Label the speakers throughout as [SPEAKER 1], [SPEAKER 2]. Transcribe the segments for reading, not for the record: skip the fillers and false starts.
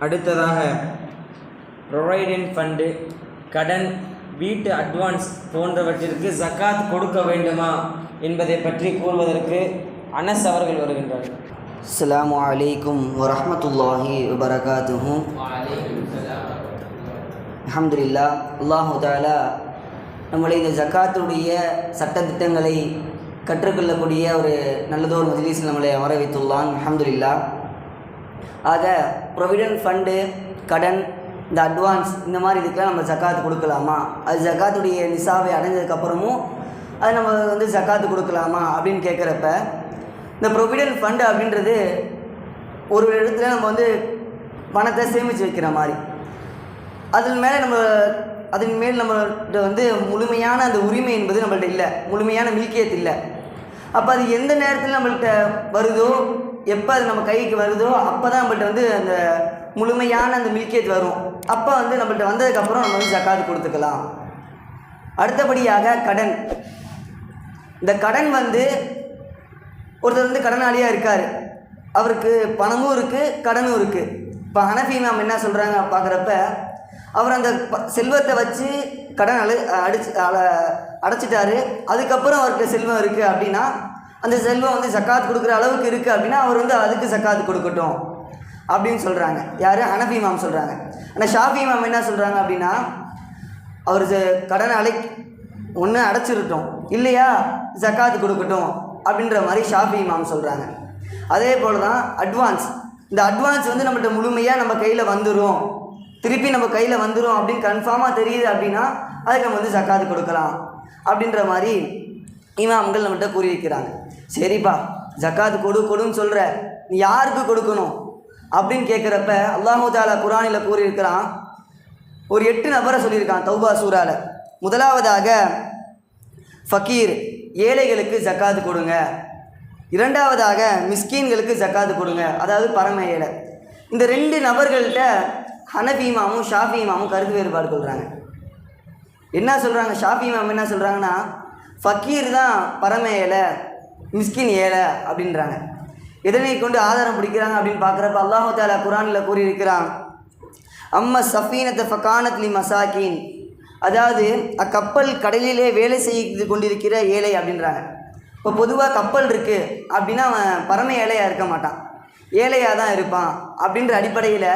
[SPEAKER 1] அடுத்ததாக ப்ரொவைடென்ட் ஃபண்டு, கடன், வீட்டு அட்வான்ஸ் போன்றவற்றிற்கு ஜக்காத் கொடுக்க வேண்டுமா என்பதை பற்றி கூறுவதற்கு அனஸ் அவர்கள் வருகின்றார்கள்.
[SPEAKER 2] அஸ்ஸலாமு அலைக்கும் வரஹ்மத்துல்லாஹி வபரகாத்துஹு. அல்ஹம்துலில்லாஹ். அல்லாஹு தஆலா நம்மளை இந்த ஜக்காத்துடைய சட்டத்திட்டங்களை கற்றுக்கொள்ளக்கூடிய ஒரு நல்லதோர் மஜ்லிஸில் நம்மளை அமர வைத்துள்ளான். அல்ஹம்துலில்லாஹ். ஆக ப்ரொவிடென்ட் ஃபண்டு, கடன், இந்த அட்வான்ஸ், இந்த மாதிரி இதுக்கெலாம் நம்ம ஜக்காத்து கொடுக்கலாமா, அது ஜக்காத்துடைய நிசாவை அடைஞ்சதுக்கப்புறமும் அது நம்ம ஜக்காத்து கொடுக்கலாமா அப்படின்னு கேட்குறப்ப, இந்த ப்ரொவிடென்ட் ஃபண்டு அப்படின்றது ஒரு இடத்துல நம்ம பணத்தை சேமித்து வைக்கிற மாதிரி, அதன் மேல் நம்மள்கிட்ட முழுமையான அந்த உரிமை என்பது நம்மள்கிட்ட இல்லை, முழுமையான மில்கியத் இல்லை. அப்போ அது எந்த நேரத்தில் நம்மள்கிட்ட வருதோ, எப்போ அது நம்ம கைக்கு வருதோ அப்போ தான் நம்மள்கிட்ட அந்த முழுமையான அந்த மில்கியத் வரும். அப்போ நம்மள்கிட்ட வந்ததுக்கப்புறம் நம்ம ஜக்காத்து கொடுத்துக்கலாம். அடுத்தபடியாக கடன். இந்த கடன் ஒருத்தர் கடனாளியாக இருக்கார், அவருக்கு பணமும் இருக்குது கடனும் இருக்குது. இப்போ ஹனஃபி இமாம் என்ன சொல்கிறாங்க பார்க்குறப்ப, அவர் அந்த செல்வத்தை வச்சு கடன் அடைச்சிட்டாரு, அதுக்கப்புறம் அவருக்கு செல்வம் இருக்குது அப்படின்னா, அந்த செல்வம் ஜக்காத் கொடுக்குற அளவுக்கு இருக்குது அப்படின்னா அவர் அதுக்கு ஜக்காத்து கொடுக்கட்டும் அப்படின்னு சொல்கிறாங்க. யார்? ஹனஃபி இமாம் சொல்கிறாங்க. ஆனால் ஷாஃபி இமாம் என்ன சொல்கிறாங்க அப்படின்னா, அவர் கடனை ஒன்று அடைச்சிருட்டோம், இல்லையா ஜக்காத்து கொடுக்கட்டும் அப்படின்ற மாதிரி ஷாஃபி இமாம் சொல்கிறாங்க. அதே போல் தான் அட்வான்ஸ். இந்த அட்வான்ஸ் நம்மள்கிட்ட முழுமையாக நம்ம கையில் வந்துடும், திருப்பி நம்ம கையில் வந்துடும் அப்படின்னு கன்ஃபார்மாக தெரியுது அப்படின்னா அதுக்கு நம்ம ஜக்காத்து கொடுக்கலாம் அப்படின்ற மாதிரி இமாம்கள் நம்மகிட்ட கூறி வைக்கிறாங்க. சரிப்பா, ஜக்காத்து கொடுன்னு சொல்கிற, நீ யாருக்கு கொடுக்கணும் அப்படின்னு கேட்குறப்ப அல்லாஹு தஆலா குர்ஆனில் கூறியிருக்கிறான். ஒரு 8 நபரை சொல்லியிருக்கான் தௌபா சூரால. முதலாவதாக ஃபக்கீர், ஏழைகளுக்கு ஜக்காத்து கொடுங்க. இரண்டாவதாக மிஸ்கீன்களுக்கு ஜக்காத்து கொடுங்க, அதாவது பரம ஏழை. இந்த 2 நபர்கள்ட்ட ஹனஃபி இமாமும் ஷாஃபி இமாமும் கருத்து வேறுபாடு கொள்கிறாங்க. என்ன சொல்கிறாங்க? ஷாஃபி இமாம் என்ன சொல்கிறாங்கன்னா, ஃபக்கீர் தான் பரம ஏழை, மிஸ்கின் ஏழை அப்படின்றாங்க. எதனை கொண்டு ஆதாரம் பிடிக்கிறாங்க அப்படின்னு பார்க்குறப்ப அல்லாஹு தஆலா குர்ஆனில் கூறியிருக்கிறான், அம்ம சஃபீனத்த ஃபகானத் லி மசாக்கீன், அதாவது அக்கப்பல் கடலிலே வேலை செய்து கொண்டிருக்கிற ஏழை அப்படின்றாங்க. இப்போ பொதுவாக கப்பல் இருக்குது அப்படின்னா அவன் பரம ஏழையாக இருக்க மாட்டான், ஏழையாக தான் இருப்பான். அப்படின்ற அடிப்படையில்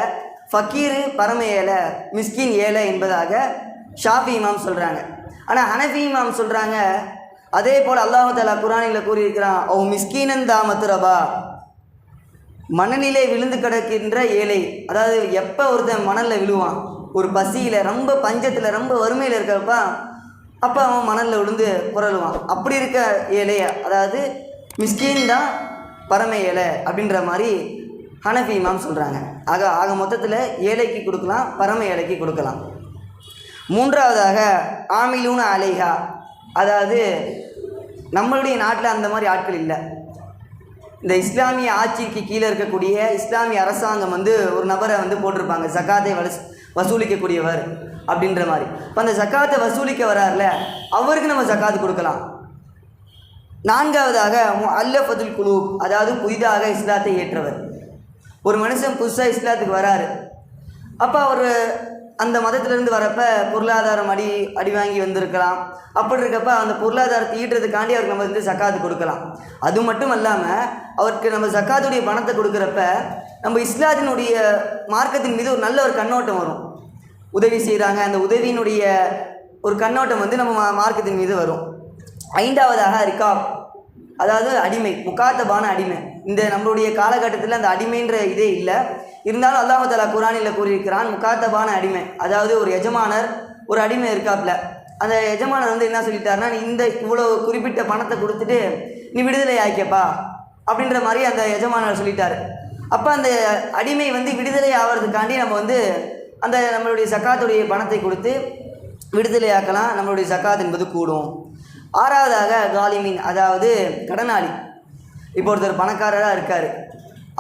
[SPEAKER 2] ஃபக்கீர் பரம ஏழை, மிஸ்கின் ஏழை என்பதாக ஷாஃபி இமாம் சொல்கிறாங்க. ஆனால் ஹனஃபி இமாம் சொல்கிறாங்க, அதே போல் அல்லாஹு தஆலா குர்ஆனில் கூறியிருக்கிறான், ஓ மிஸ்கீனன் தா மத்ரபா, மணலிலே விழுந்து கிடக்கின்ற ஏழை. அதாவது எப்போ ஒருத்தன் மணலில் விழுவான், ஒரு பசியில் ரொம்ப பஞ்சத்தில் ரொம்ப வறுமையில் இருக்கிறப்ப அப்போ அவன் மணலில் விழுந்து புரளுவான். அப்படி இருக்க ஏழைய, அதாவது மிஸ்கீன் தான் பரம ஏழை அப்படின்ற மாதிரி ஹனஃபி இமாம் சொல்கிறாங்க. ஆக மொத்தத்தில் ஏழைக்கு கொடுக்கலாம், பரம ஏழைக்கு கொடுக்கலாம். மூன்றாவதாக ஆமிலூன அலைஹா, அதாவது நம்மளுடைய நாட்டில் அந்த மாதிரி ஆட்கள் இல்லை. இந்த இஸ்லாமிய ஆட்சிக்கு கீழே இருக்கக்கூடிய இஸ்லாமிய அரசாங்கம் ஒரு நபரை போட்டிருப்பாங்க, ஜக்காத்தை வசூலிக்கக்கூடியவர் அப்படின்ற மாதிரி. இப்போ அந்த ஜக்காத்தை வசூலிக்க வரார்ல, அவருக்கு நம்ம ஜக்காத்து கொடுக்கலாம். நான்காவதாக முஅல்லஃபத்துல் குலூப், அதாவது புதிதாக இஸ்லாத்தை ஏற்றவர். ஒரு மனுஷன் புதுசாக இஸ்லாத்துக்கு வராரு, அப்போ அவர் அந்த மதத்திலேருந்து வரப்போ பொருளாதாரம் அடி வாங்கி வந்திருக்கலாம். அப்படி இருக்கப்போ அந்த பொருளாதாரத்தை ஈட்டுறதுக்காண்டி அவருக்கு நம்ம ஜக்காத்து கொடுக்கலாம். அது மட்டும் இல்லாமல் அவருக்கு நம்ம ஜக்காத்துடைய பணத்தை கொடுக்குறப்ப நம்ம இஸ்லாத்தினுடைய மார்க்கத்தின் மீது ஒரு நல்ல ஒரு கண்ணோட்டம் வரும். உதவி செய்கிறாங்க, அந்த உதவியினுடைய ஒரு கண்ணோட்டம் நம்ம மார்க்கத்தின் மீது வரும். ஐந்தாவதாக ரிகாப், அதாவது அடிமை, முக்காத்தபான அடிமை. இந்த நம்மளுடைய காலகட்டத்தில் அந்த அடிமைன்ற இதே இல்லை. இருந்தாலும் அல்லாஹு தஆலா குர்ஆனில் கூறியிருக்கிறான், முக்காத்தபான அடிமை, அதாவது ஒரு எஜமானர் ஒரு அடிமை இருக்காப்புல. அந்த எஜமானர் என்ன சொல்லிட்டாருன்னா, நீ இந்த இவ்வளோ குறிப்பிட்ட பணத்தை கொடுத்துட்டு நீ விடுதலை ஆக்கியப்பா அப்படின்ற மாதிரி அந்த எஜமானர் சொல்லிட்டார். அப்போ அந்த அடிமை விடுதலை ஆகிறதுக்காண்டி நம்ம அந்த நம்மளுடைய ஜக்காத்துடைய பணத்தை கொடுத்து விடுதலை ஆக்கலாம், நம்மளுடைய ஜக்காத் என்பது கூடும். ஆறாவதாக காலிமின், அதாவது கடனாளி. இப்போ ஒருத்தர் பணக்காரராக இருக்கார்,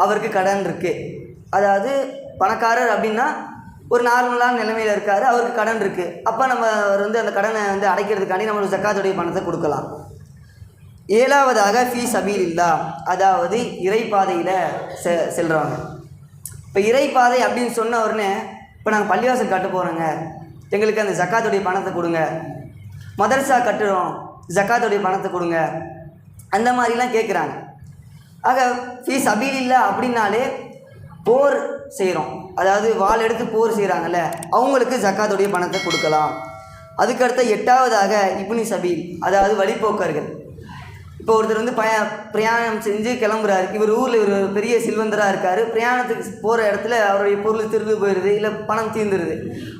[SPEAKER 2] அவருக்கு கடன் இருக்குது. அதாவது பணக்காரர் அப்படின்னா ஒரு நார்மலான நிலைமையில் இருக்கார், அவருக்கு கடன் இருக்குது. அப்போ நம்ம அந்த கடனை அடைக்கிறதுக்காண்டி நம்மளுடைய ஜக்காத்துடைய பணத்தை கொடுக்கலாம். ஏழாவதாக ஃபீ சபீலில்லாஹ், அதாவது இறைப்பாதையில் செல்கிறவங்க. இப்போ இப்போ இறைப்பாதை அப்படின்னு சொன்ன உடனே இப்போ நாங்கள் பள்ளிவாசல் கட்ட போகிறோங்க, எங்களுக்கு அந்த ஜக்காத்துடைய பணத்தை கொடுங்க, மதரசா கட்டுறோம் ஜக்காத்துடைய பணத்தை கொடுங்க, அந்த மாதிரிலாம் கேட்குறாங்க. ஆக ஃபீ சபீலில்லா அப்படின்னாலே போர் செய்கிறோம், அதாவது வாள் எடுத்து போர் செய்கிறாங்கல்ல, அவங்களுக்கு ஜக்காத்துடைய பணத்தை கொடுக்கலாம். அதுக்கடுத்த 8வதாக இப்னி சபீல், அதாவது வழிப்போக்கர்கள். இப்போ ஒருத்தர் வந்து பிரயாணம் செஞ்சு கிளம்புறாரு, இவர் ஊரில் ஒரு பெரிய செல்வந்தராக இருக்கார், பிரயாணத்துக்கு போகிற இடத்துல அவருடைய பொருள் திருடு போயிடுது, இல்லை பணம் தீர்ந்துடுது.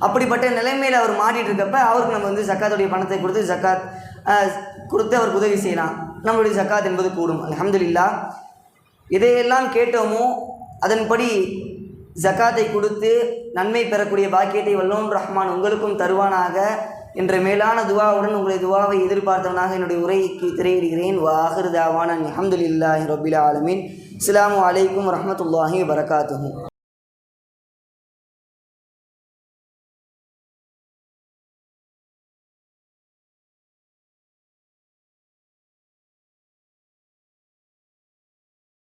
[SPEAKER 2] அப்படிப்பட்ட நிலைமையில் அவர் மாட்டிகிட்டு இருக்கப்ப அவருக்கு நம்ம வந்து ஜக்காத்துடைய பணத்தை கொடுத்து ஜக்காத் கொடுத்து அவருக்கு உதவி செய்யலாம், நம்மளுடைய ஜக்காத் என்பது கூடும். அல்ஹம்துலில்லாஹ். இதையெல்லாம் கேட்டோமோ அதன்படி ஜக்காத்தை கொடுத்து நன்மை பெறக்கூடிய பாக்கியத்தை வல்லோன் ரஹ்மான் உங்களுக்கும் தருவானாக என்ற மேலான துவாவுடன் உங்களுடைய துவாவை எதிர்பார்த்தவனாக என்னுடைய உரைக்கு திரையிடுகிறேன். வாஹிர் தாவான அல்ஹம்துலில்லாஹி ரப்பில் ஆலமீன். அஸ்ஸலாமு அலைக்கும் வரஹ்மத்துல்லாஹி வபரகாத்துஹு.